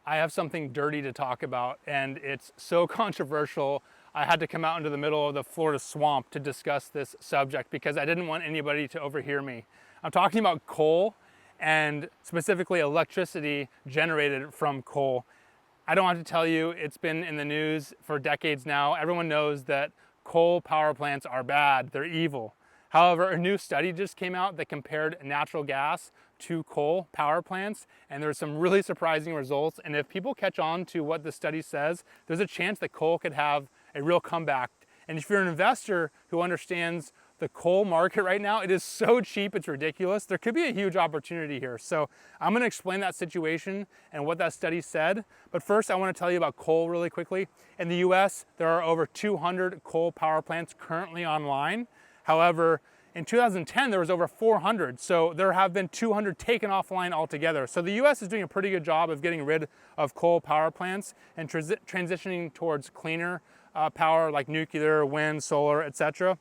I have something dirty to talk about, and it's so controversial. I had to come out into the middle of the Florida swamp to discuss this subject because I didn't want anybody to overhear me. I'm talking about coal, and specifically electricity generated from coal. I don't have to tell you, it's been in the news for decades now. Everyone knows that coal power plants are bad, they're evil. However, a new study just came out that compared natural gas to coal power plants, and there's some really surprising results. And if people catch on to what the study says, there's a chance that coal could have a real comeback. And if you're an investor who understands the coal market right now, it is so cheap, it's ridiculous. There could be a huge opportunity here. So I'm gonna explain that situation and what that study said. But first, I wanna tell you about coal really quickly. In the US, there are over 200 coal power plants currently online. However, in 2010, there was over 400. So there have been 200 taken offline altogether. So the US is doing a pretty good job of getting rid of coal power plants and transitioning towards cleaner power like nuclear, wind, solar, etc.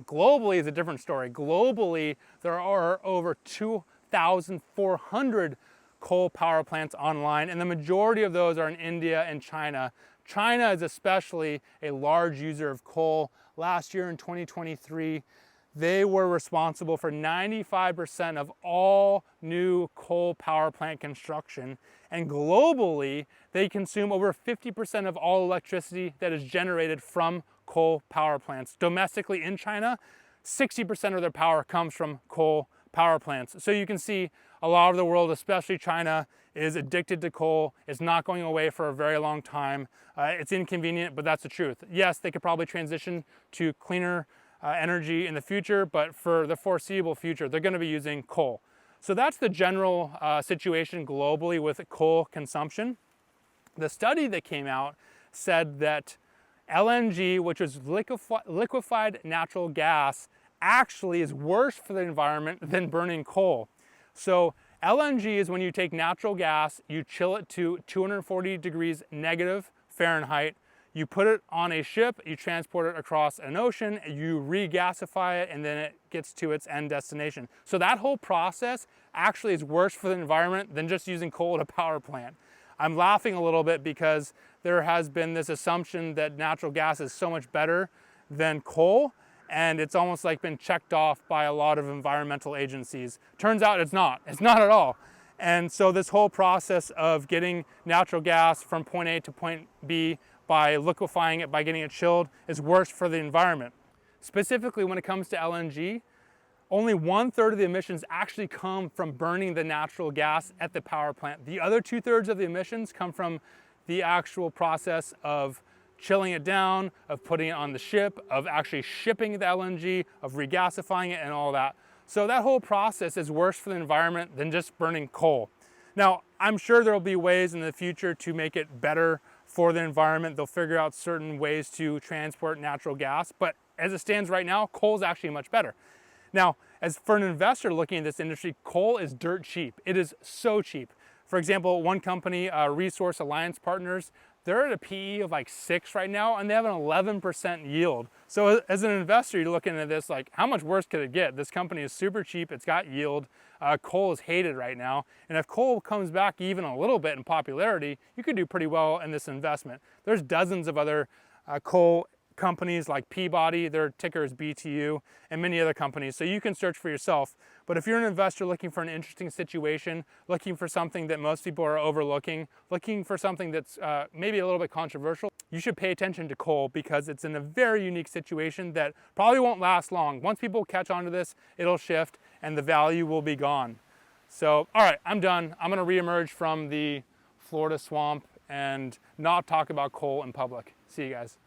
Globally is a different story. Globally, there are over 2,400 coal power plants online, and the majority of those are in India and China. China is especially a large user of coal. Last year in 2023, they were responsible for 95% of all new coal power plant construction. And globally, they consume over 50% of all electricity that is generated from coal power plants. Domestically in China, 60% of their power comes from coal power plants. So you can see a lot of the world, especially China, is addicted to coal. It's not going away for a very long time. It's inconvenient, but that's the truth. Yes, they could probably transition to cleaner energy in the future, but for the foreseeable future, they're going to be using coal. So that's the general situation globally with coal consumption. The study that came out said that LNG, which is liquefied natural gas, actually is worse for the environment than burning coal. So LNG is when you take natural gas, you chill it to 240 degrees negative Fahrenheit, you put it on a ship, you transport it across an ocean, you regasify it, and then it gets to its end destination. So that whole process actually is worse for the environment than just using coal at a power plant. I'm laughing a little bit because there has been this assumption that natural gas is so much better than coal, and it's almost like been checked off by a lot of environmental agencies. Turns out it's not at all. And so this whole process of getting natural gas from point A to point B by liquefying it, by getting it chilled, is worse for the environment. Specifically when it comes to LNG, only 1/3 of the emissions actually come from burning the natural gas at the power plant. The other 2/3 of the emissions come from the actual process of chilling it down, of putting it on the ship, of actually shipping the LNG, of regasifying it and all that. So that whole process is worse for the environment than just burning coal. Now, I'm sure there will be ways in the future to make it better for the environment. They'll figure out certain ways to transport natural gas, but as it stands right now, coal is actually much better. Now, as for an investor looking at this industry, coal is dirt cheap. It is so cheap. For example, one company, Resource Alliance Partners, they're at a PE of like 6 right now, and they have an 11% yield. So as an investor, you're looking at this like, how much worse could it get? This company is super cheap, it's got yield. Coal is hated right now. And if coal comes back even a little bit in popularity, you could do pretty well in this investment. There's dozens of other coal companies like Peabody, their ticker is BTU, and many other companies. So you can search for yourself. But if you're an investor looking for an interesting situation, looking for something that most people are overlooking, looking for something that's maybe a little bit controversial, you should pay attention to coal because it's in a very unique situation that probably won't last long. Once people catch on to this, it'll shift and the value will be gone. So, all right, I'm done. I'm gonna reemerge from the Florida swamp and not talk about coal in public. See you guys.